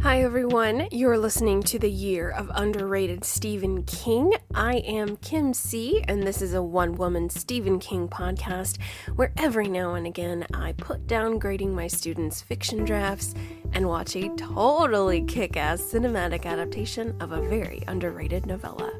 Hi everyone, you're listening to the Year of Underrated Stephen King. I am Kim C, and this is a one-woman Stephen King podcast where every now and again I put down grading my students' fiction drafts and watch a totally kick-ass cinematic adaptation of a very underrated novella.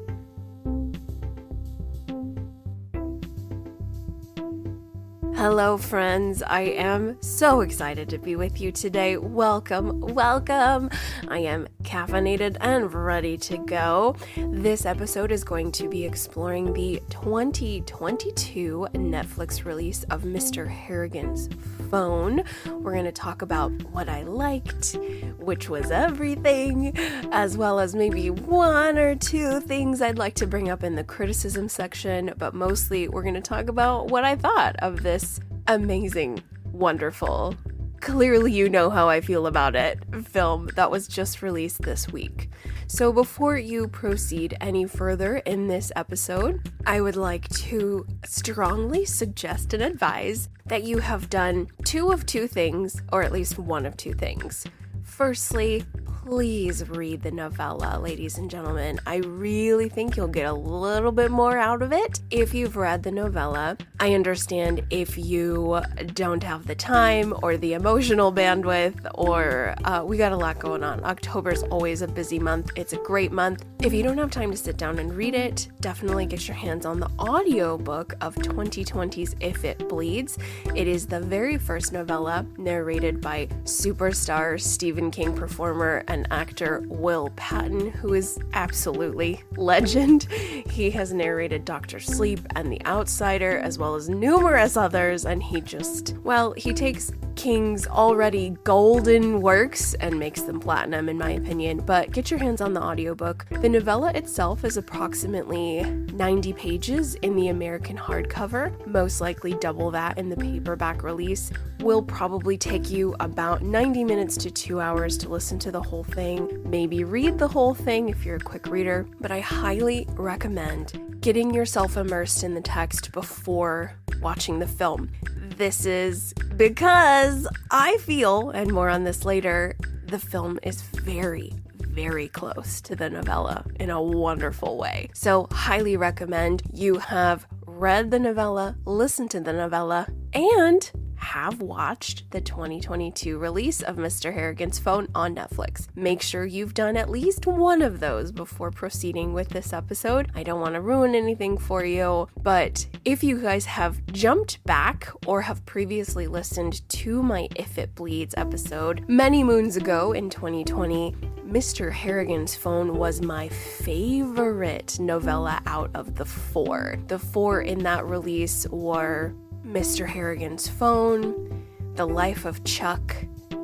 Hello friends, I am so excited to be with you today. Welcome. I am caffeinated and ready to go. This episode is going to be exploring the 2022 Netflix release of Mr. Harrigan's Phone. We're going to talk about what I liked, which was everything, as well as maybe one or two things I'd like to bring up in the criticism section, but mostly we're going to talk about what I thought of this amazing, wonderful, clearly you know how I feel about it, film that was just released this week. So before you proceed any further in this episode, I would like to strongly suggest and advise that you have done two of two things, or at least one of two things. Firstly, please read the novella, ladies and gentlemen. I really think you'll get a little bit more out of it if you've read the novella. I understand if you don't have the time or the emotional bandwidth, or we got a lot going on. October's always a busy month. It's a great month. If you don't have time to sit down and read it, definitely get your hands on the audiobook of 2020's If It Bleeds. It is the very first novella narrated by superstar Stephen King performer and actor Will Patton, who is absolutely legend. He has narrated Dr. Sleep and The Outsider, as well as numerous others, and he takes King's already golden works and makes them platinum, in my opinion. But get your hands on the audiobook. The novella itself is approximately 90 pages in the American hardcover, most likely double that in the paperback release. Will probably take you about 90 minutes to 2 hours to listen to the whole thing, maybe read the whole thing if you're a quick reader, but I highly recommend getting yourself immersed in the text before watching the film. This is because I feel, and more on this later, the film is very, very close to the novella in a wonderful way. So highly recommend you have read the novella, listened to the novella, and have watched the 2022 release of Mr. Harrigan's Phone on Netflix. Make sure you've done at least one of those before proceeding with this episode. I don't want to ruin anything for you, but if you guys have jumped back or have previously listened to my If It Bleeds episode many moons ago in 2020, Mr. Harrigan's Phone was my favorite novella out of the four. The four in that release were Mr. Harrigan's Phone, The Life of Chuck,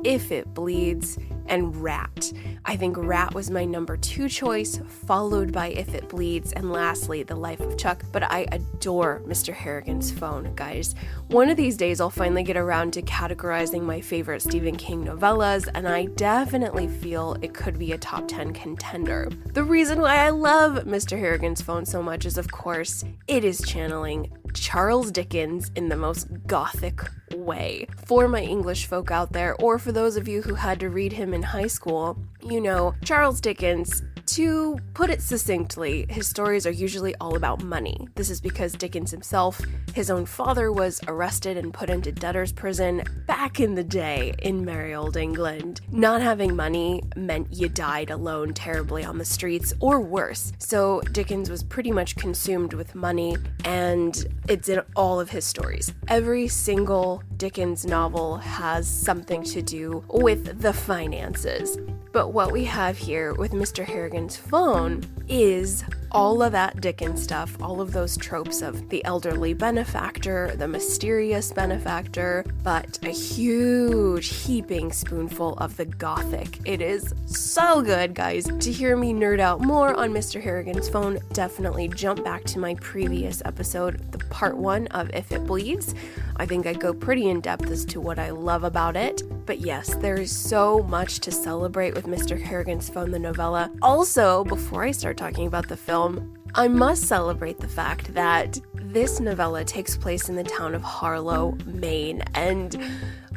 If It Bleeds, and Rat. I think Rat was my number 2 choice, followed by If It Bleeds, and lastly, The Life of Chuck. But I adore Mr. Harrigan's Phone, guys. One of these days, I'll finally get around to categorizing my favorite Stephen King novellas, and I definitely feel it could be a top 10 contender. The reason why I love Mr. Harrigan's Phone so much is, of course, it is channeling Charles Dickens in the most gothic way. For my English folk out there, or for those of you who had to read him in high school, you know, Charles Dickens, to put it succinctly, his stories are usually all about money. This is because Dickens himself, his own father, was arrested and put into debtor's prison back in the day in merry old England. Not having money meant you died alone terribly on the streets, or worse. So Dickens was pretty much consumed with money, and it's in all of his stories. Every single Dickens novel has something to do with the finances. But what we have here with Mr. Harrigan's Phone is all of that Dickens stuff, all of those tropes of the elderly benefactor, the mysterious benefactor, but a huge heaping spoonful of the gothic. It is so good, guys. To hear me nerd out more on Mr. Harrigan's Phone, definitely jump back to my previous episode, the part 1 of If It Bleeds. I think I go pretty in depth as to what I love about it. But yes, there is so much to celebrate with Mr. Harrigan's Phone, the novella. Also, before I start talking about the film, I must celebrate the fact that this novella takes place in the town of Harlow, Maine, and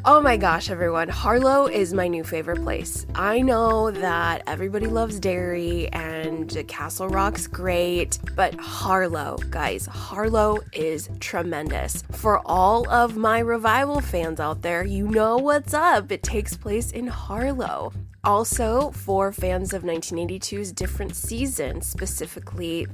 Oh my gosh, everyone. Harlow is my new favorite place. I know that everybody loves Derry and Castle Rock's great, but Harlow, guys, Harlow is tremendous. For all of my revival fans out there, you know what's up. It takes place in Harlow. Also, for fans of 1982's different season, specifically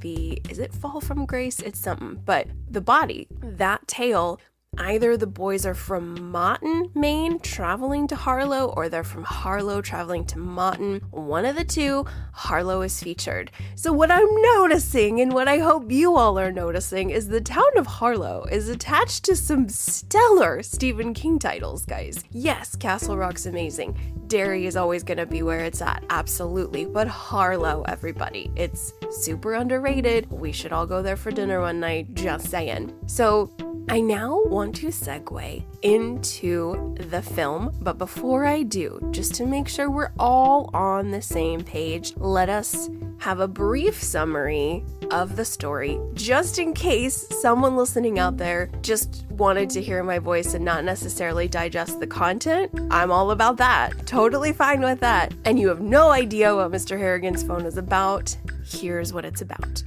is it Fall from Grace? It's something, but the body, that tale. Either the boys are from Moughton, Maine, traveling to Harlow, or they're from Harlow traveling to Moughton. One of the two, Harlow is featured. So what I'm noticing, and what I hope you all are noticing, is the town of Harlow is attached to some stellar Stephen King titles, guys. Yes, Castle Rock's amazing. Derry is always going to be where it's at, absolutely. But Harlow, everybody, it's super underrated. We should all go there for dinner one night, just saying. So I now want to segue into the film, but before I do, just to make sure we're all on the same page, let us have a brief summary of the story, just in case someone listening out there just wanted to hear my voice and not necessarily digest the content. I'm all about that. Totally fine with that. And you have no idea what Mr. Harrigan's phone is about. Here's what it's about.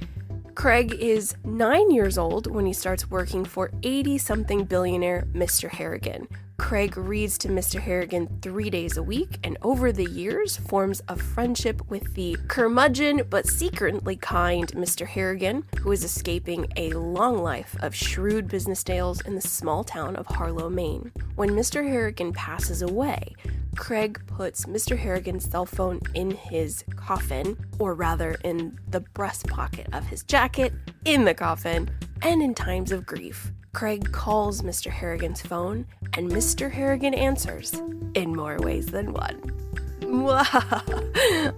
Craig is 9 years old when he starts working for 80-something billionaire Mr. Harrigan. Craig reads to Mr. Harrigan 3 days a week, and over the years forms a friendship with the curmudgeon but secretly kind Mr. Harrigan, who is escaping a long life of shrewd business deals in the small town of Harlow, Maine. When Mr. Harrigan passes away, Craig puts Mr. Harrigan's cell phone in his coffin, or rather in the breast pocket of his jacket, in the coffin, and in times of grief, Craig calls Mr. Harrigan's phone, and Mr. Harrigan answers in more ways than one.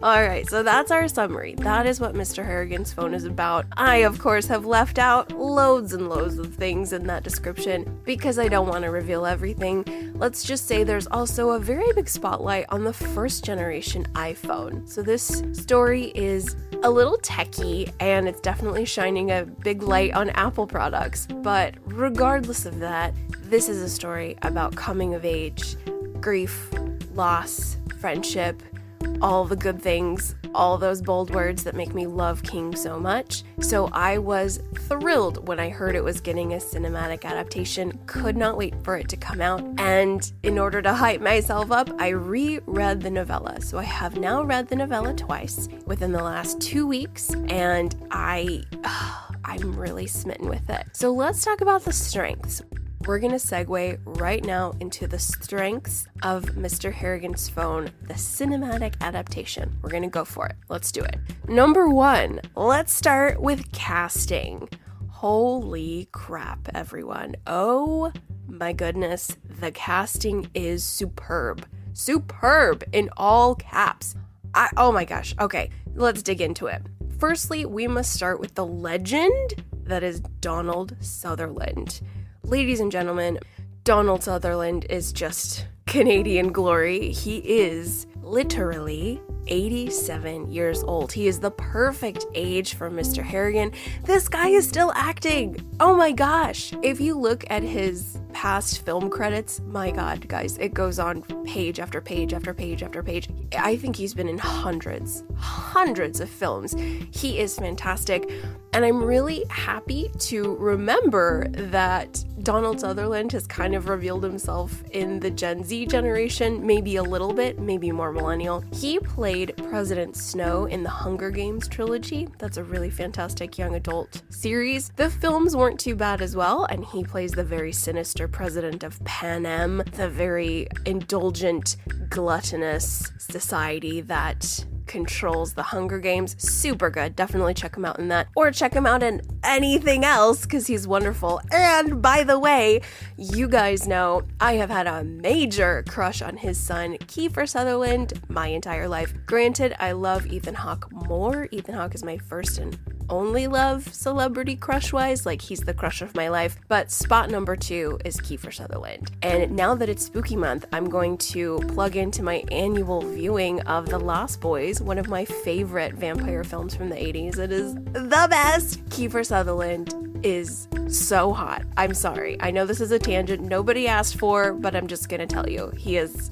Alright, so that's our summary. That is what Mr. Harrigan's phone is about. I, of course, have left out loads and loads of things in that description because I don't want to reveal everything. Let's just say there's also a very big spotlight on the first generation iPhone. So this story is a little techie, and it's definitely shining a big light on Apple products. But regardless of that, this is a story about coming of age, grief, loss, friendship, all the good things, all those bold words that make me love King so much. So I was thrilled when I heard it was getting a cinematic adaptation. Could not wait for it to come out. And in order to hype myself up, I reread the novella. So I have now read the novella twice within the last 2 weeks, and I'm really smitten with it. So let's talk about the strengths. We're going to segue right now into the strengths of Mr. Harrigan's phone, the cinematic adaptation. We're going to go for it. Let's do it. Number 1, let's start with casting. Holy crap, everyone. Oh my goodness, the casting is superb. Superb in all caps. Oh my gosh. Okay, let's dig into it. Firstly, we must start with the legend that is Donald Sutherland. Ladies and gentlemen, Donald Sutherland is just Canadian glory. He is literally 87 years old. He is the perfect age for Mr. Harrigan. This guy is still acting. Oh my gosh. If you look at his past film credits, my God, guys, it goes on page after page after page after page. I think he's been in hundreds of films. He is fantastic. And I'm really happy to remember that Donald Sutherland has kind of revealed himself in the Gen Z generation, maybe a little bit, maybe more millennial. He played President Snow in the Hunger Games trilogy. That's a really fantastic young adult series. The films weren't too bad as well, and he plays the very sinister president of Panem, the very indulgent, gluttonous society that controls the Hunger Games. Super good. Definitely check him out in that, or check him out in anything else because he's wonderful. And by the way, you guys know I have had a major crush on his son, Kiefer Sutherland, my entire life. Granted, I love Ethan Hawke more. Ethan Hawke is my first and only love celebrity crush-wise, like he's the crush of my life, but spot number 2 is Kiefer Sutherland. And now that it's spooky month, I'm going to plug into my annual viewing of The Lost Boys, one of my favorite vampire films from the 80s. It is the best. Kiefer Sutherland is so hot. I'm sorry. I know this is a tangent nobody asked for, but I'm just gonna tell you, he's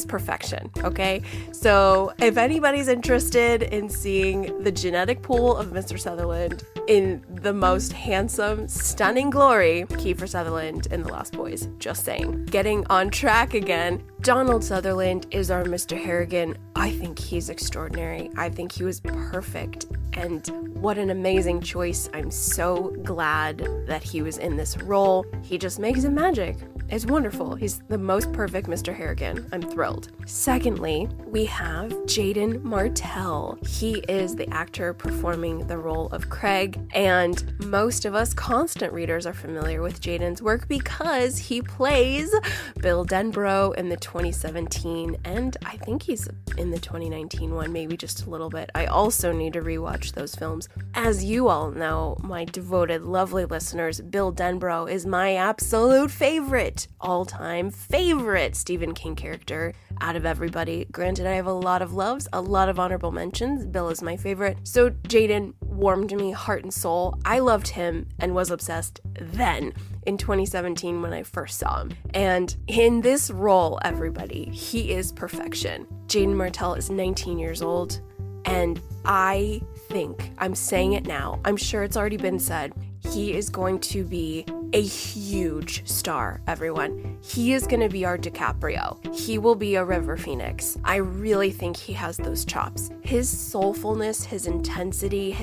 perfection, okay? So if anybody's interested in seeing the genetic pool of Mr. Sutherland in the most handsome, stunning glory, Kiefer Sutherland in The Lost Boys, just saying. Getting on track again, Donald Sutherland is our Mr. Harrigan. I think he's extraordinary. I think he was perfect. And what an amazing choice. I'm so glad that he was in this role. He just makes it magic. It's wonderful. He's the most perfect Mr. Harrigan. I'm thrilled. Secondly, we have Jaden Martell. He is the actor performing the role of Craig, and most of us constant readers are familiar with Jaden's work because he plays Bill Denbrough in the 2017, and I think he's in the 2019 one, maybe just a little bit. I also need to rewatch those films. As you all know, my devoted, lovely listeners, Bill Denbrough is my absolute favorite, all-time favorite Stephen King character out of everybody. Granted, I have a lot of loves, a lot of honorable mentions. Bill is my favorite. So Jaden warmed me heart and soul. I loved him and was obsessed then in 2017 when I first saw him. And in this role, everybody, he is perfection. Jaden Martell is 19 years old, and I think, I'm saying it now, I'm sure it's already been said, he is going to be a huge star, everyone. He is going to be our DiCaprio. He will be a River Phoenix. I really think he has those chops. His soulfulness, his intensity,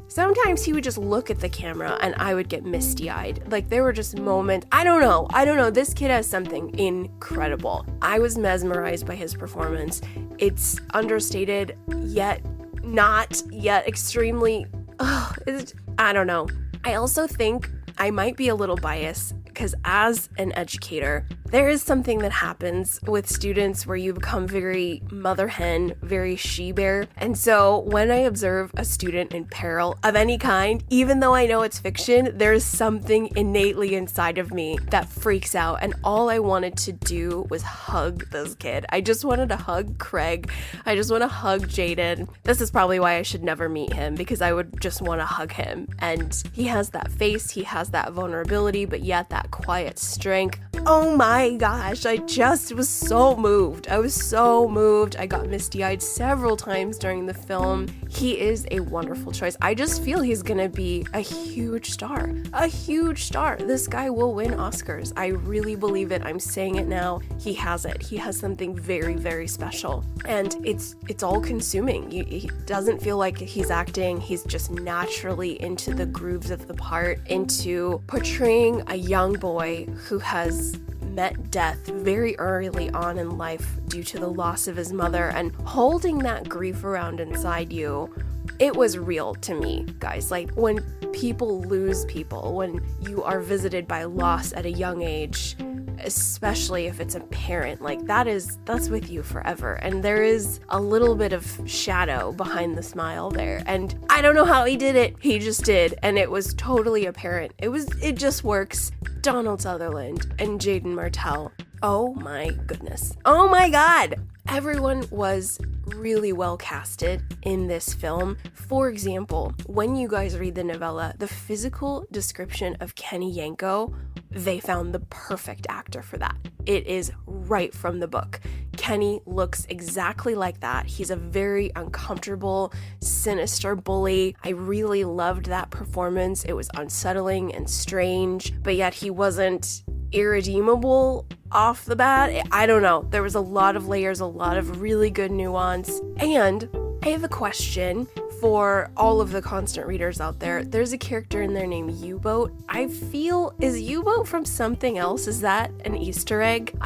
sometimes he would just look at the camera and I would get misty-eyed. Like, there were just moments, I don't know, this kid has something incredible. I was mesmerized by his performance. It's understated, yet not yet extremely, I don't know. I also think I might be a little biased because as an educator, there is something that happens with students where you become very mother hen, very she-bear. And so when I observe a student in peril of any kind, even though I know it's fiction, there's something innately inside of me that freaks out. And all I wanted to do was hug this kid. I just wanted to hug Craig. I just want to hug Jaden. This is probably why I should never meet him, because I would just want to hug him. And he has that face, he has that vulnerability, but yet that quiet strength. Oh my gosh, I just was so moved. I was so moved. I got misty-eyed several times during the film. He is a wonderful choice. I just feel he's gonna be a huge star. A huge star. This guy will win Oscars. I really believe it. I'm saying it now. He has it. He has something very, very special. And it's all consuming. He doesn't feel like he's acting. He's just naturally into the grooves of the part, into portraying a young boy who has met death very early on in life due to the loss of his mother, and holding that grief around inside you. It was real to me, guys. Like, when people lose people, when you are visited by loss at a young age, especially if it's a parent, like that's with you forever. And there is a little bit of shadow behind the smile there. And I don't know how he did it. He just did. And it was totally apparent. It just works. Donald Sutherland and Jaden Martell. Oh my goodness. Oh my God. Everyone was really well casted in this film. For example, when you guys read the novella, the physical description of Kenny Yanko, they found the perfect actor for that. It is right from the book. Kenny looks exactly like that. He's a very uncomfortable, sinister bully. I really loved that performance. It was unsettling and strange, but yet he wasn't irredeemable off the bat. I don't know. There was a lot of layers, a lot of really good nuance. And I have a question for all of the constant readers out there. There's a character in there named U-Boat. I feel, is U-Boat from something else? Is that an Easter egg?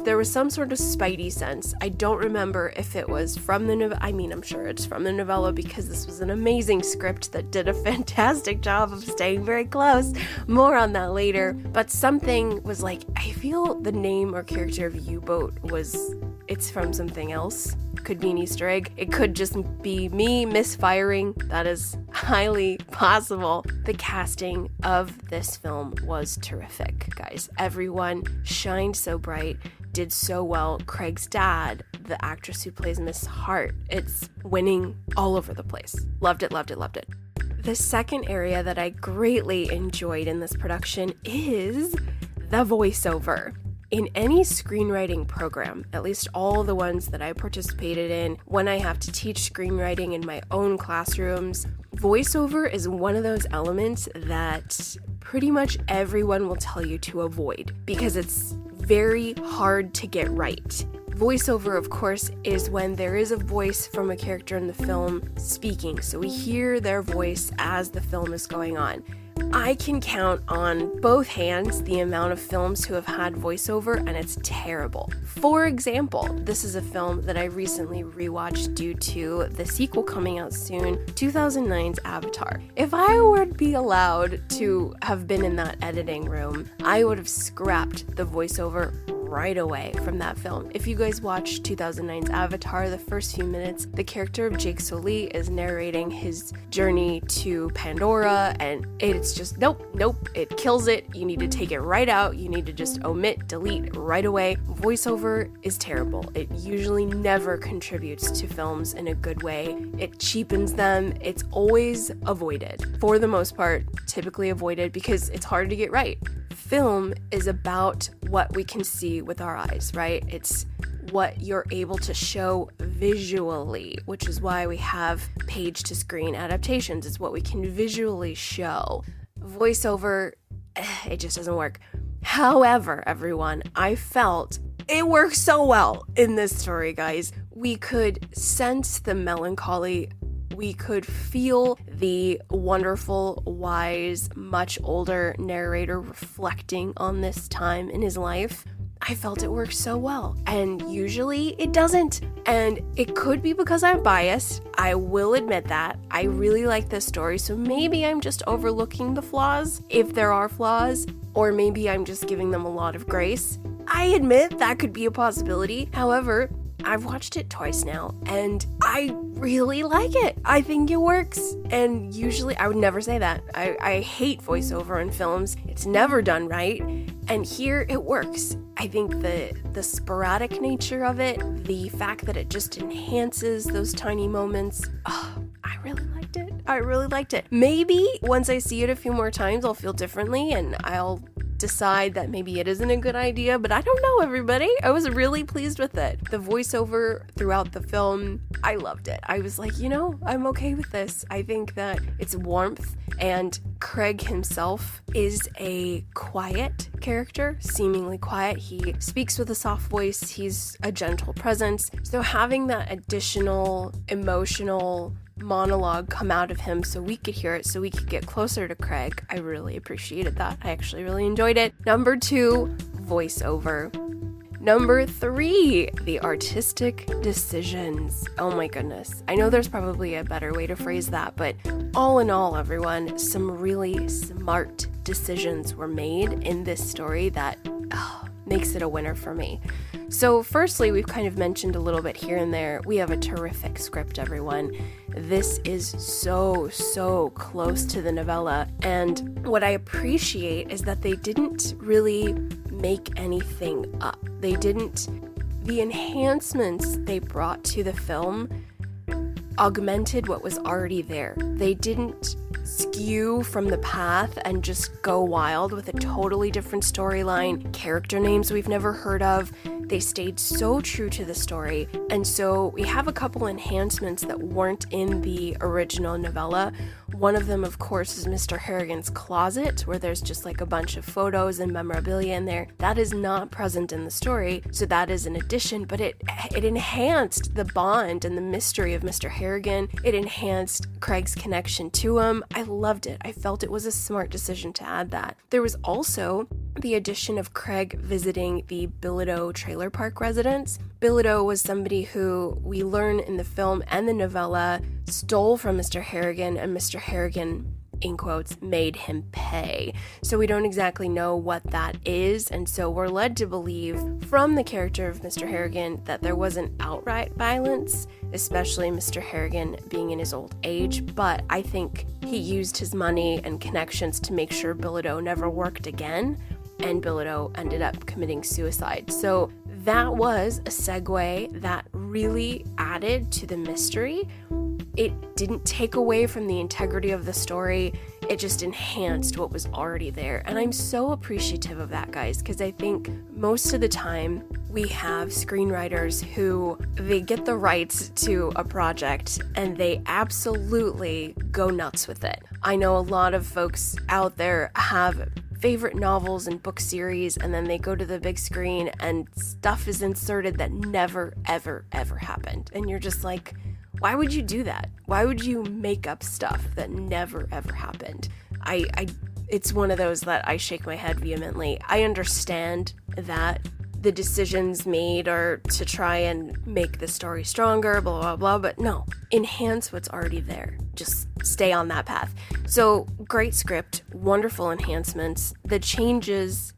There was some sort of spidey sense. I don't remember if it was from the novella. I mean, I'm sure it's from the novella because this was an amazing script that did a fantastic job of staying very close. More on that later. But something was like, I feel the name or character of U-Boat it's from something else. Could be an Easter egg. It could just be me misfiring. That is highly possible. The casting of this film was terrific, guys. Everyone shined so bright, did so well. Craig's dad, the actress who plays Miss Hart, it's winning all over the place. Loved it, loved it, loved it. The second area that I greatly enjoyed in this production is the voiceover. In any screenwriting program, at least all the ones that I participated in when I have to teach screenwriting in my own classrooms, voiceover is one of those elements that pretty much everyone will tell you to avoid because it's very hard to get right. Voiceover, of course, is when there is a voice from a character in the film speaking, so we hear their voice as the film is going on. I can count on both hands the amount of films who have had voiceover, and it's terrible. For example, this is a film that I recently rewatched due to the sequel coming out soon, 2009's Avatar. If I would be allowed to have been in that editing room, I would have scrapped the voiceover right away from that film. If you guys watch 2009's Avatar, the first few minutes, the character of Jake Sully is narrating his journey to Pandora, and it's just, nope, it kills it. You need to take it right out. You need to just omit, delete right away. Voiceover is terrible. It usually never contributes to films in a good way. It cheapens them. It's always avoided. For the most part, typically avoided because it's hard to get right. Film is about what we can see with our eyes, right? It's what you're able to show visually, which is why we have page-to-screen adaptations. It's what we can visually show. Voiceover, it just doesn't work. However, everyone, I felt it works so well in this story, guys. We could sense the melancholy. We could feel the wonderful, wise, much older narrator reflecting on this time in his life. I felt it worked so well, and usually it doesn't. And it could be because I'm biased. I will admit that. I really like this story, so maybe I'm just overlooking the flaws, if there are flaws, or maybe I'm just giving them a lot of grace. I admit that could be a possibility. However, I've watched it twice now, and I really like it. I think it works, and usually I would never say that. I hate voiceover in films. It's never done right, and here it works. I think the sporadic nature of it, the fact that it just enhances those tiny moments, I really liked it. I really liked it. Maybe once I see it a few more times, I'll feel differently, and I'll decide that maybe it isn't a good idea, but I don't know, everybody. I was really pleased with it. The voiceover throughout the film, I loved it. I was like, I'm okay with this. I think that it's warmth, and Craig himself is a quiet character, seemingly quiet. He speaks with a soft voice. He's a gentle presence. So having that additional emotional monologue come out of him so we could hear it, so we could get closer to Craig, I really appreciated that. I actually really enjoyed it. Number 2, voiceover. Number 3, the artistic decisions. Oh my goodness. I know there's probably a better way to phrase that, but all in all, everyone, some really smart decisions were made in this story that makes it a winner for me. So firstly, we've kind of mentioned a little bit here and there, we have a terrific script, everyone. This is so close to the novella, and what I appreciate is that they didn't really make anything up. The enhancements they brought to the film augmented what was already there. They didn't skew from the path and just go wild with a totally different storyline, character names we've never heard of. They stayed so true to the story, and so we have a couple enhancements that weren't in the original novella. One of them, of course, is Mr. Harrigan's closet, where there's just like a bunch of photos and memorabilia in there. That is not present in the story, so that is an addition, but it enhanced the bond and the mystery of Mr. Harrigan. It enhanced Craig's connection to him. I loved it. I felt it was a smart decision to add that. There was also the addition of Craig visiting the Bilodeau trailer park residence. Bilodeau was somebody who we learn in the film and the novella stole from Mr. Harrigan, and Mr. Harrigan, in quotes, made him pay. So we don't exactly know what that is, and so we're led to believe from the character of Mr. Harrigan that there wasn't outright violence, especially Mr. Harrigan being in his old age, but I think he used his money and connections to make sure Bilodeau never worked again, and Bilodeau ended up committing suicide. So that was a segue that really added to the mystery. it didn't take away from the integrity of the story. It just enhanced what was already there. And I'm so appreciative of that, guys, because I think most of the time we have screenwriters who they get the rights to a project and they absolutely go nuts with it. I know a lot of folks out there have favorite novels and book series, and then they go to the big screen and stuff is inserted that never, ever, ever happened. And you're just like, why would you do that? Why would you make up stuff that never, ever happened? It's one of those that I shake my head vehemently. I understand that the decisions made are to try and make the story stronger, blah, blah, blah, but no, enhance what's already there. Just stay on that path. So great script, wonderful enhancements. The changes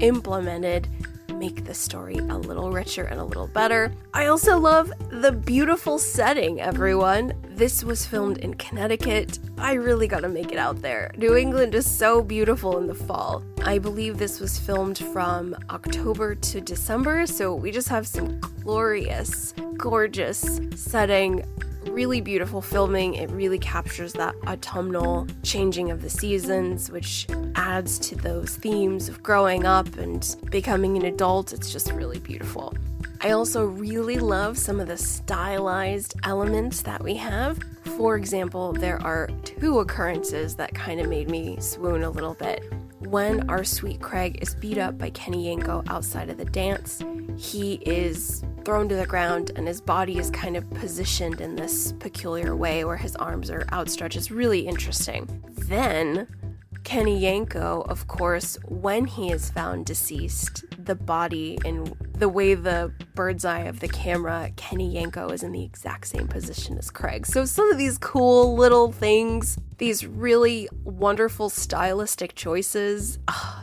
implemented make the story a little richer and a little better. I also love the beautiful setting, everyone. This was filmed in Connecticut. I really gotta make it out there. New England is so beautiful in the fall. I believe this was filmed from October to December, so we just have some glorious, gorgeous setting. Really beautiful filming. It really captures that autumnal changing of the seasons, which adds to those themes of growing up and becoming an adult. It's just really beautiful. I also really love some of the stylized elements that we have. For example, there are two occurrences that kind of made me swoon a little bit. When our sweet Craig is beat up by Kenny Yanko outside of the dance, he is thrown to the ground and his body is kind of positioned in this peculiar way where his arms are outstretched. It's really interesting. Then Kenny Yanko, of course, when he is found deceased, the body in the way the bird's eye of the camera, Kenny Yanko is in the exact same position as Craig. So some of these cool little things, these really wonderful stylistic choices,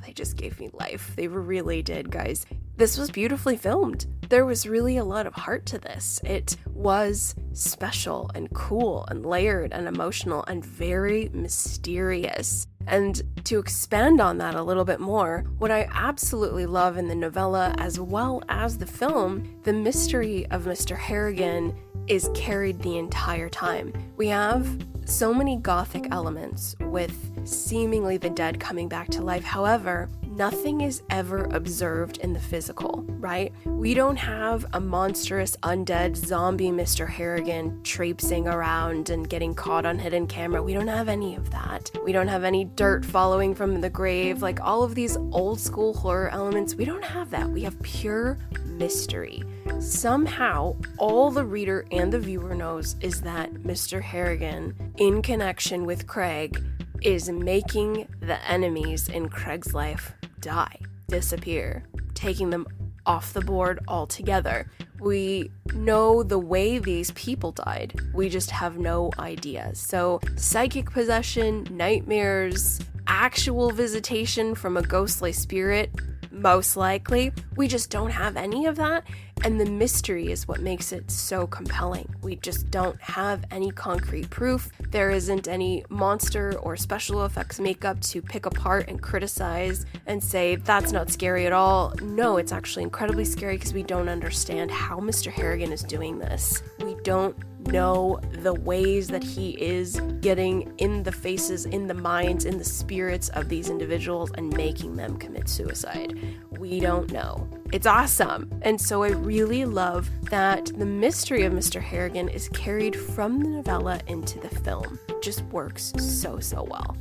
they just gave me life. They really did, guys. This was beautifully filmed. There was really a lot of heart to this. It was special and cool and layered and emotional and very mysterious. And to expand on that a little bit more, what I absolutely love in the novella as well as the film, the mystery of Mr. Harrigan is carried the entire time. We have so many gothic elements with seemingly the dead coming back to life. However, nothing is ever observed in the physical, right? We don't have a monstrous undead zombie Mr. Harrigan traipsing around and getting caught on hidden camera. We don't have any of that. We don't have any dirt following from the grave. Like all of these old school horror elements, we don't have that. We have pure mystery. Somehow, all the reader and the viewer knows is that Mr. Harrigan, in connection with Craig, is making the enemies in Craig's life die, disappear, taking them off the board altogether. We know the way these people died. We just have no idea. So psychic possession, nightmares, actual visitation from a ghostly spirit, most likely. We just don't have any of that. And the mystery is what makes it so compelling. We just don't have any concrete proof. There isn't any monster or special effects makeup to pick apart and criticize and say, that's not scary at all. No, it's actually incredibly scary because we don't understand how Mr. Harrigan is doing this. We don't know the ways that he is getting in the faces, in the minds, in the spirits of these individuals and making them commit suicide. We don't know. It's awesome. And so I really love that the mystery of Mr. Harrigan is carried from the novella into the film. It just works so, so well.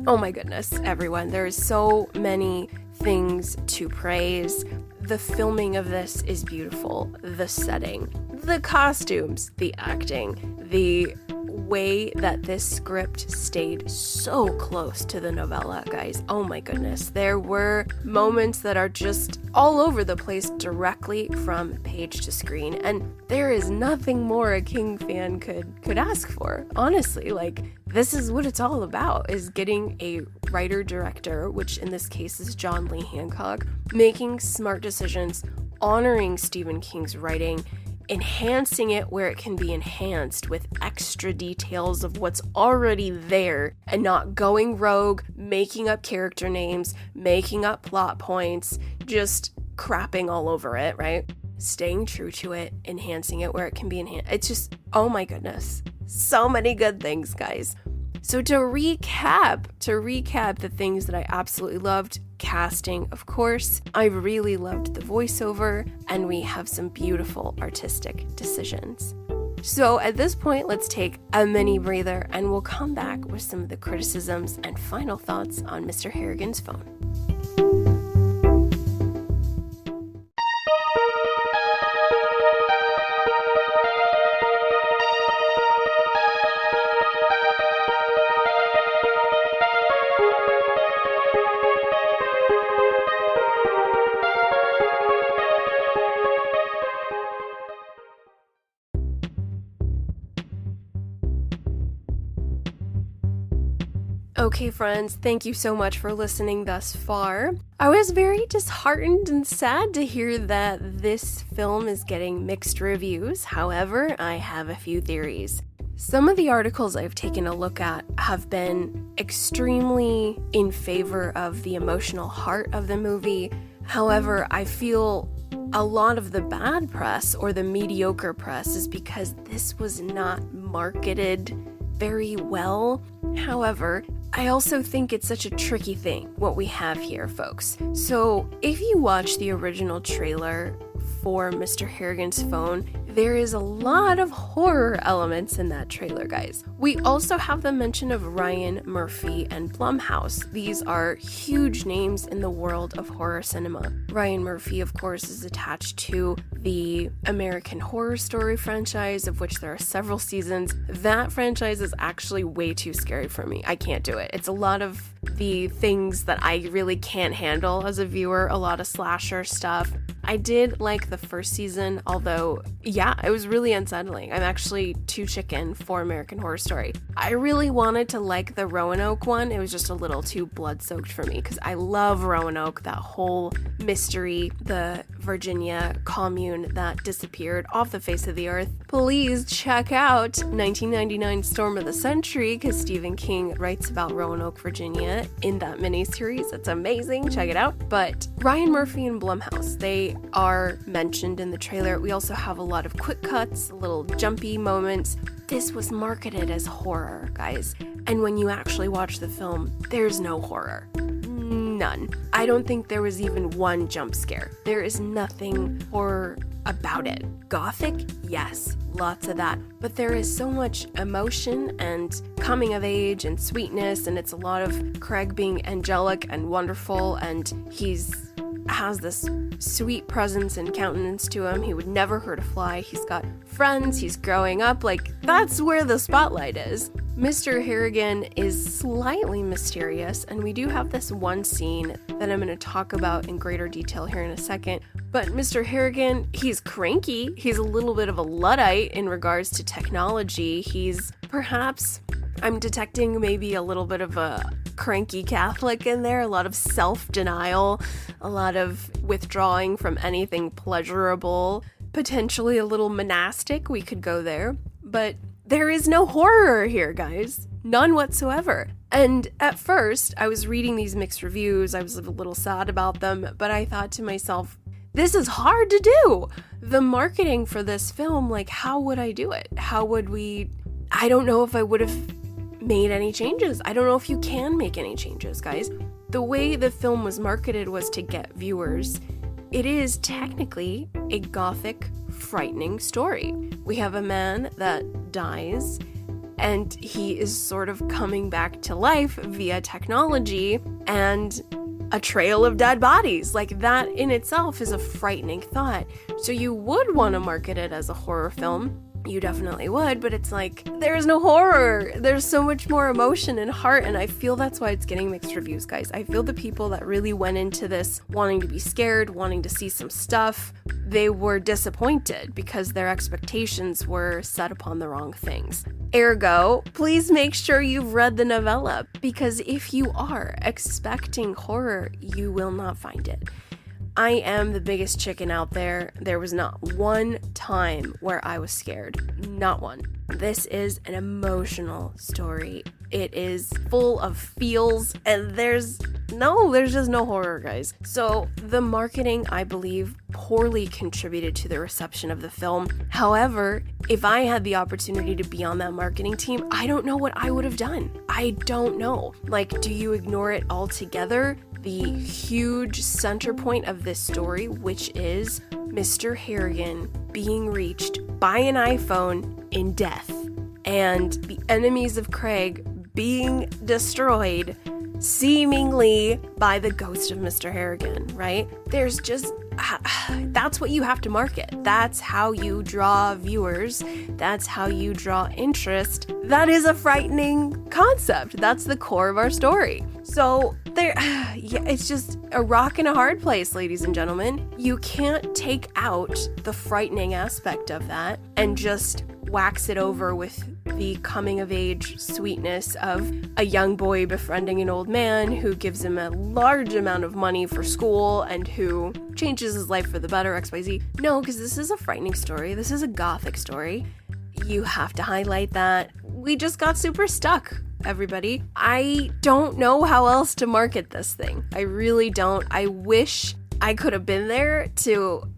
Oh my goodness, everyone. There is so many things to praise. The filming of this is beautiful. The setting, the costumes, the acting, the way that this script stayed so close to the novella, guys. Oh my goodness. There were moments that are just all over the place directly from page to screen. And there is nothing more a King fan could ask for. Honestly, like, this is what it's all about, is getting a writer-director, which in this case is John Lee Hancock, making smart decisions, honoring Stephen King's writing, enhancing it where it can be enhanced with extra details of what's already there and not going rogue, making up character names, making up plot points, just crapping all over it, right? Staying true to it, enhancing it where it can be enhanced. It's just, oh my goodness. So many good things, guys. So to recap the things that I absolutely loved: casting, of course. I really loved the voiceover, and we have some beautiful artistic decisions. So at this point, let's take a mini breather and we'll come back with some of the criticisms and final thoughts on Mr. Harrigan's phone. Okay, friends, thank you so much for listening thus far. I was very disheartened and sad to hear that this film is getting mixed reviews. However, I have a few theories. Some of the articles I've taken a look at have been extremely in favor of the emotional heart of the movie. However, I feel a lot of the bad press or the mediocre press is because this was not marketed very well. However, I also think it's such a tricky thing, what we have here, folks. So if you watch the original trailer for Mr. Harrigan's phone, there is a lot of horror elements in that trailer, guys. We also have the mention of Ryan Murphy and Blumhouse. These are huge names in the world of horror cinema. Ryan Murphy, of course, is attached to the American Horror Story franchise, of which there are several seasons. That franchise is actually way too scary for me. I can't do it. It's a lot of the things that I really can't handle as a viewer, a lot of slasher stuff. I did like the first season, although, yeah, it was really unsettling. I'm actually too chicken for American Horror Story. I really wanted to like the Roanoke one. It was just a little too blood-soaked for me because I love Roanoke, that whole mystery, the Virginia commune that disappeared off the face of the earth. Please check out 1999 Storm of the Century because Stephen King writes about Roanoke, Virginia in that miniseries. It's amazing. Check it out. But Ryan Murphy and Blumhouse, they are mentioned in the trailer. We also have a lot of quick cuts, little jumpy moments. This was marketed as horror, guys. And when you actually watch the film, there's no horror. None. I don't think there was even one jump scare. There is nothing horror about it. Gothic? Yes, lots of that. But there is so much emotion and coming of age and sweetness, and it's a lot of Craig being angelic and wonderful, and has this sweet presence and countenance to him. He would never hurt a fly. He's got friends. He's growing up. Like, that's where the spotlight is. Mr. Harrigan is slightly mysterious, and we do have this one scene that I'm going to talk about in greater detail here in a second. But Mr. Harrigan, he's cranky. He's a little bit of a Luddite in regards to technology. He's perhaps, I'm detecting maybe a little bit of a cranky Catholic in there, a lot of self-denial, a lot of withdrawing from anything pleasurable, potentially a little monastic. We could go there. But there is no horror here, guys. None whatsoever. And at first, I was reading these mixed reviews. I was a little sad about them, but I thought to myself, this is hard to do. The marketing for this film, like, how would I do it? I don't know if I would have made any changes. I don't know if you can make any changes, guys. The way the film was marketed was to get viewers. It is technically a gothic, frightening story. We have a man that dies, and he is sort of coming back to life via technology and a trail of dead bodies. Like, that in itself is a frightening thought. So you would want to market it as a horror film. You definitely would, but it's like, there's no horror. There's so much more emotion and heart, and I feel that's why it's getting mixed reviews, guys. I feel the people that really went into this wanting to be scared, wanting to see some stuff, they were disappointed because their expectations were set upon the wrong things. Ergo, please make sure you've read the novella, because if you are expecting horror, you will not find it. I am the biggest chicken out there. There was not one time where I was scared. Not one. This is an emotional story. It is full of feels, and there's No, there's just no horror, guys. So the marketing, I believe, poorly contributed to the reception of the film. However, if I had the opportunity to be on that marketing team, I don't know what I would have done. I don't know. Like, do you ignore it altogether? The huge center point of this story, which is Mr. Harrigan being reached by an iPhone in death, and the enemies of Craig being destroyed seemingly by the ghost of Mr. Harrigan, right? There's just, that's what you have to market. That's how you draw viewers. That's how you draw interest. That is a frightening concept. That's the core of our story. So it's just a rock and a hard place, ladies and gentlemen. You can't take out the frightening aspect of that and just wax it over with the coming of age sweetness of a young boy befriending an old man who gives him a large amount of money for school and who changes his life for the better, XYZ. No, because this is a frightening story. This is a gothic story. You have to highlight that. We just got super stuck, everybody. I don't know how else to market this thing. I really don't. I wish I could have been there to...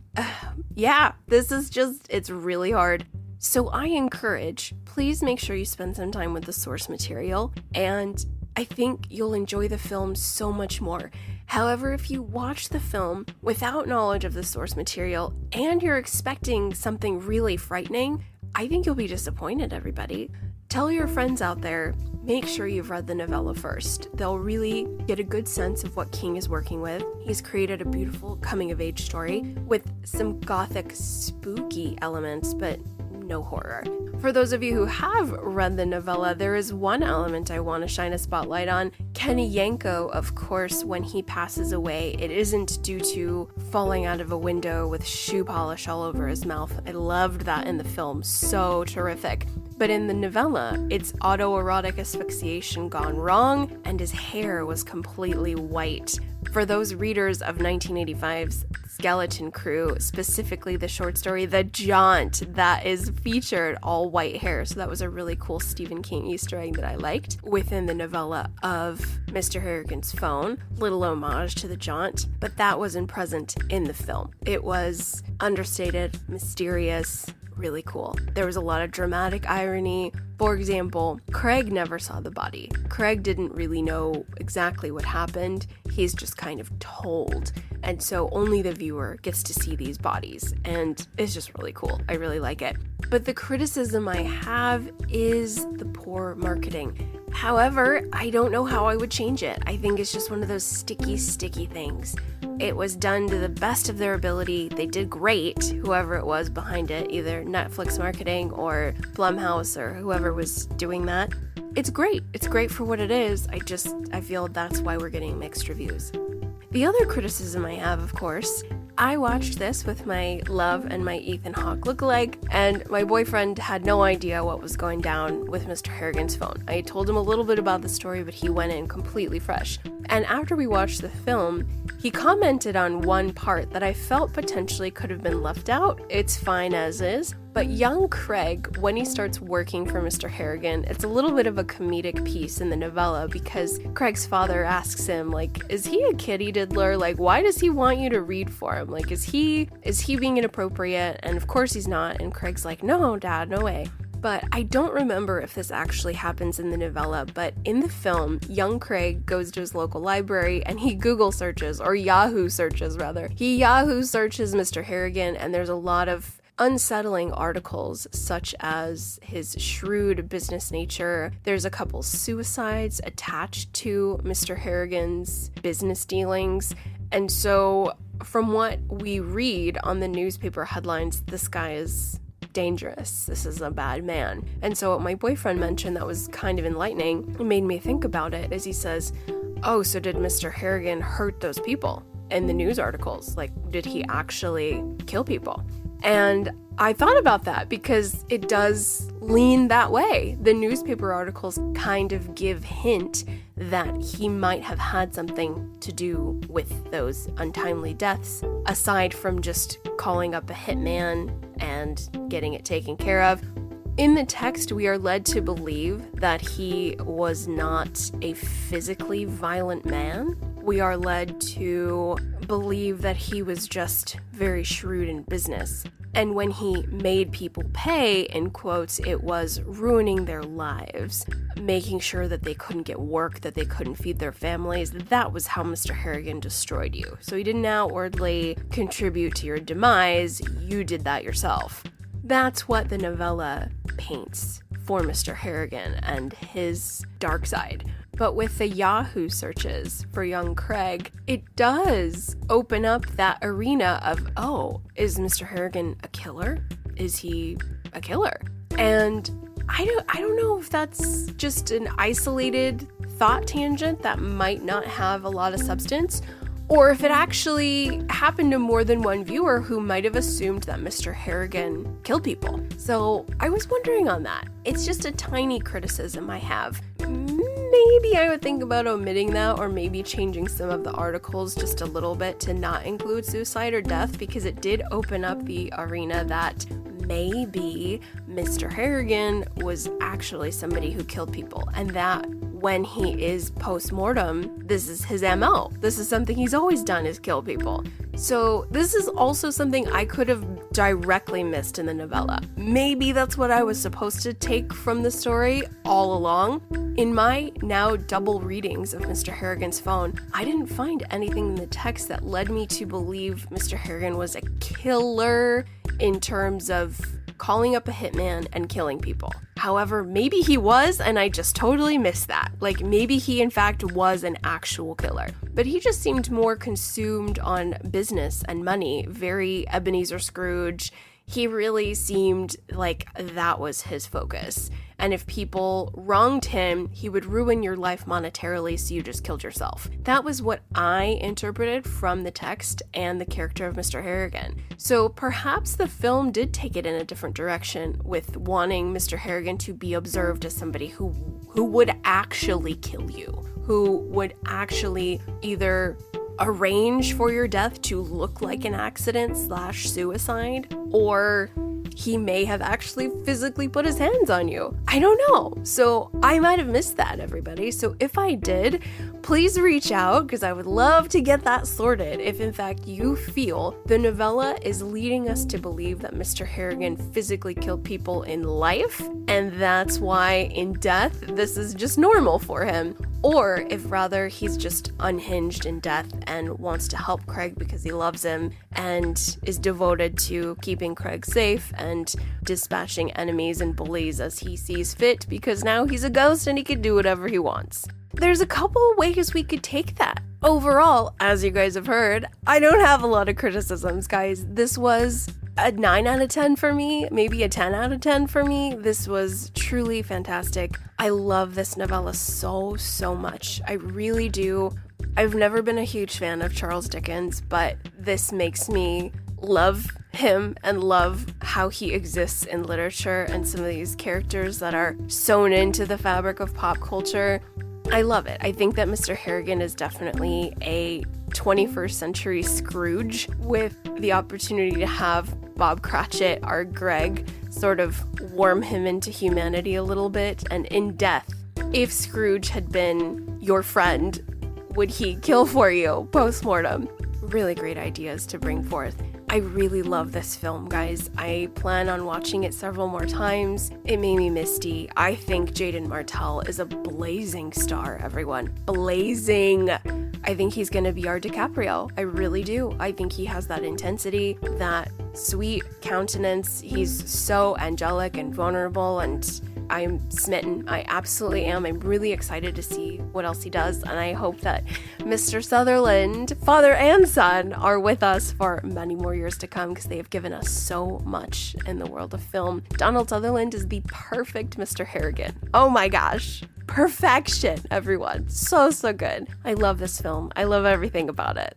this is just, it's really hard. So I encourage, please make sure you spend some time with the source material, and I think you'll enjoy the film so much more. However, if you watch the film without knowledge of the source material and you're expecting something really frightening, I think you'll be disappointed, everybody. Tell your friends out there, make sure you've read the novella first. They'll really get a good sense of what King is working with. He's created a beautiful coming-of-age story with some gothic, spooky elements, but no horror. For those of you who have read the novella, there is one element I want to shine a spotlight on. Kenny Yanko, of course, when he passes away, it isn't due to falling out of a window with shoe polish all over his mouth. I loved that in the film. So terrific. But in the novella, it's autoerotic asphyxiation gone wrong, and his hair was completely white. For those readers of 1985's Skeleton Crew, specifically the short story The Jaunt, that is featured all white hair. So that was a really cool Stephen King Easter egg that I liked within the novella of Mr. Harrigan's phone. Little homage to The Jaunt, but that wasn't present in the film. It was understated, mysterious, really cool. There was a lot of dramatic irony. For example, Craig never saw the body. Craig didn't really know exactly what happened. He's just kind of told. And so only the viewer gets to see these bodies. And it's just really cool. I really like it. But the criticism I have is the poor marketing. However, I don't know how I would change it. I think it's just one of those sticky things. It was done to the best of their ability. They did great, whoever it was behind it, either Netflix marketing or Blumhouse or whoever was doing that. It's great. It's great for what it is. I feel that's why we're getting mixed reviews. The other criticism I have, of course, I watched this with my love and my Ethan Hawke lookalike, and my boyfriend had no idea what was going down with Mr. Harrigan's phone. I told him a little bit about the story, but he went in completely fresh. And after we watched the film, he commented on one part that I felt potentially could have been left out. It's fine as is. But young Craig, when he starts working for Mr. Harrigan, it's a little bit of a comedic piece in the novella because Craig's father asks him, like, is he a kitty diddler? Like, why does he want you to read for him? Like, is he being inappropriate? And of course he's not. And Craig's like, no, Dad, no way. But I don't remember if this actually happens in the novella, but in the film, young Craig goes to his local library and he Google searches, or Yahoo searches rather. He Yahoo searches Mr. Harrigan, and there's a lot of unsettling articles such as his shrewd business nature. There's a couple suicides attached to Mr. Harrigan's business dealings. And so from what we read on the newspaper headlines, this guy is dangerous. This is a bad man. And so what my boyfriend mentioned that was kind of enlightening, it made me think about it, as he says, oh, so did Mr. Harrigan hurt those people in the news articles? Like, did he actually kill people? And I thought about that because it does lean that way. The newspaper articles kind of give hint that he might have had something to do with those untimely deaths, aside from just calling up a hitman and getting it taken care of. In the text, we are led to believe that he was not a physically violent man, we are led to believe that he was just very shrewd in business. And when he made people pay, in quotes, it was ruining their lives, making sure that they couldn't get work, that they couldn't feed their families. That was how Mr. Harrigan destroyed you. So he didn't outwardly contribute to your demise, you did that yourself. That's what the novella paints for Mr. Harrigan and his dark side. But with the Yahoo searches for young Craig, it does open up that arena of, oh, is Mr. Harrigan a killer? Is he a killer? And I don't know if that's just an isolated thought tangent that might not have a lot of substance, or if it actually happened to more than one viewer who might have assumed that Mr. Harrigan killed people. So I was wondering on that. It's just a tiny criticism I have. Maybe I would think about omitting that, or maybe changing some of the articles just a little bit to not include suicide or death, because it did open up the arena that maybe Mr. Harrigan was actually somebody who killed people, and that when he is post-mortem, this is his MO. This is something he's always done, is kill people. So this is also something I could have directly missed in the novella. Maybe that's what I was supposed to take from the story all along. In my now double readings of Mr. Harrigan's phone, I didn't find anything in the text that led me to believe Mr. Harrigan was a killer in terms of calling up a hitman and killing people. However, maybe he was, and I just totally missed that. Like, maybe he in fact was an actual killer. But he just seemed more consumed on business and money, very Ebenezer Scrooge. He really seemed like that was his focus. And if people wronged him, he would ruin your life monetarily, so you just killed yourself. That was what I interpreted from the text and the character of Mr. Harrigan. So perhaps the film did take it in a different direction, with wanting Mr. Harrigan to be observed as somebody who would actually kill you, who would actually either arrange for your death to look like an accident/suicide, or he may have actually physically put his hands on you. I don't know. So I might have missed that, everybody. So if I did, please reach out, because I would love to get that sorted if in fact you feel the novella is leading us to believe that Mr. Harrigan physically killed people in life, and that's why in death this is just normal for him. Or if rather he's just unhinged in death and wants to help Craig because he loves him and is devoted to keeping Craig safe and dispatching enemies and bullies as he sees fit, because now he's a ghost and he can do whatever he wants. There's a couple of ways we could take that. Overall, as you guys have heard, I don't have a lot of criticisms, guys. This was a 9 out of 10 for me, maybe a 10 out of 10 for me. This was truly fantastic. I love this novella so much. I really do. I've never been a huge fan of Charles Dickens, but this makes me love him and love how he exists in literature and some of these characters that are sewn into the fabric of pop culture. I love it. I think that Mr. Harrigan is definitely a 21st century Scrooge, with the opportunity to have Bob Cratchit, our Greg, sort of warm him into humanity a little bit. And in death, if Scrooge had been your friend, would he kill for you post-mortem? Really great ideas to bring forth. I really love this film, guys. I plan on watching it several more times. It made me misty. I think Jaden Martell is a blazing star, everyone. Blazing! I think he's gonna be our DiCaprio. I really do. I think he has that intensity, that sweet countenance. He's so angelic and vulnerable, and I'm smitten. I absolutely am. I'm really excited to see what else he does, and I hope that Mr. Sutherland, father and son, are with us for many more years to come, because they have given us so much in the world of film. Donald Sutherland is the perfect Mr. Harrigan. Oh my gosh. Perfection, everyone. So good. I love this film. I love everything about it.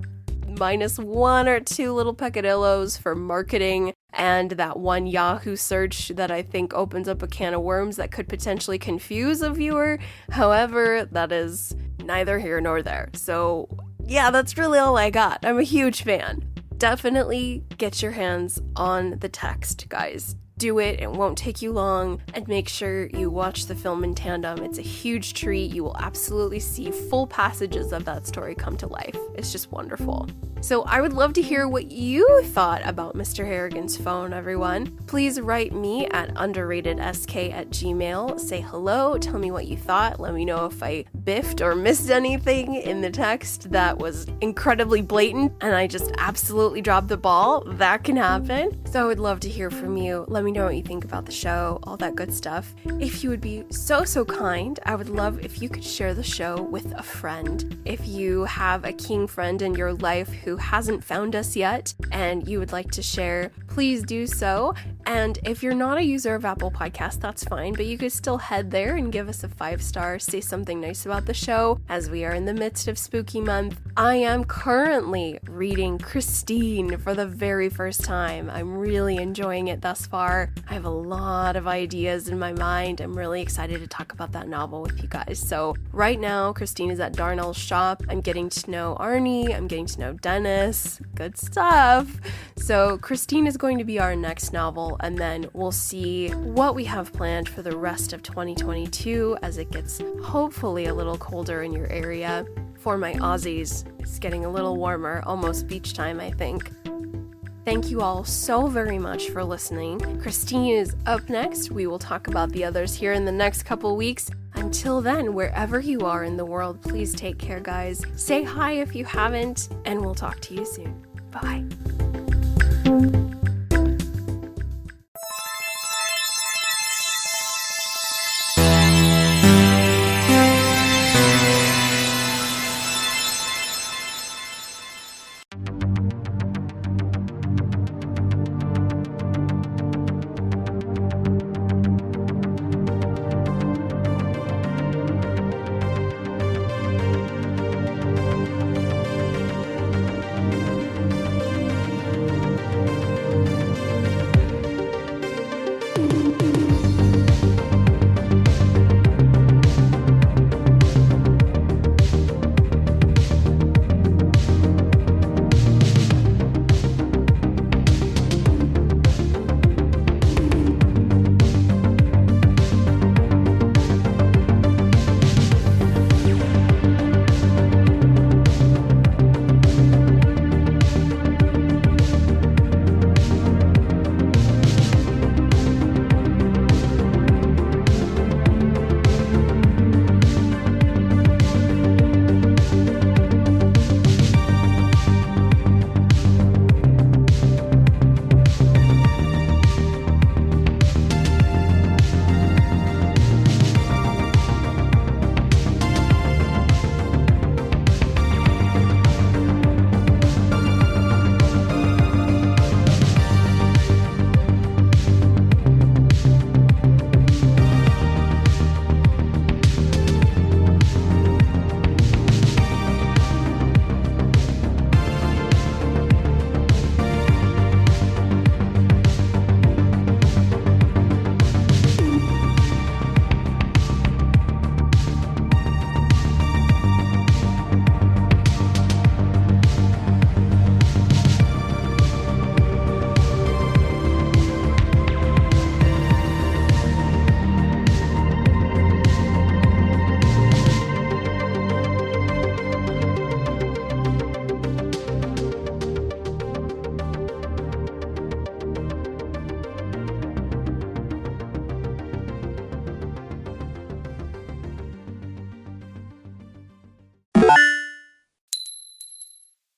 Minus 1 or 2 little peccadillos for marketing, and that one Yahoo search that I think opens up a can of worms that could potentially confuse a viewer. However, that is neither here nor there. So yeah, that's really all I got. I'm a huge fan. Definitely get your hands on the text, guys. do it. It won't take you long, and make sure you watch the film in tandem. It's a huge treat. You will absolutely see full passages of that story come to life. It's just wonderful. So I would love to hear what you thought about Mr. Harrigan's phone, everyone. Please write me at underratedsk@gmail. Say hello, tell me what you thought. Let me know if I biffed or missed anything in the text that was incredibly blatant and I just absolutely dropped the ball. That can happen. So I would love to hear from you. Let me know what you think about the show, all that good stuff. If you would be so kind, I would love if you could share the show with a friend. If you have a king friend in your life who hasn't found us yet and you would like to share, please do so. And if you're not a user of Apple Podcasts, that's fine, but you could still head there and give us a 5-star, say something nice about the show, as we are in the midst of spooky month. I am currently reading Christine for the very first time. I'm really enjoying it thus far. I have a lot of ideas in my mind. I'm really excited to talk about that novel with you guys. So right now, Christine is at Darnell's shop. I'm getting to know Arnie. I'm getting to know Dennis. Good stuff. So Christine is going to be our next novel, and then we'll see what we have planned for the rest of 2022 as it gets hopefully a little colder in your area. For my Aussies, it's getting a little warmer, almost beach time, I think. Thank you all so very much for listening. Christine is up next. We will talk about the others here in the next couple weeks. Until then, wherever you are in the world, please take care, guys. Say hi if you haven't, and we'll talk to you soon. Bye.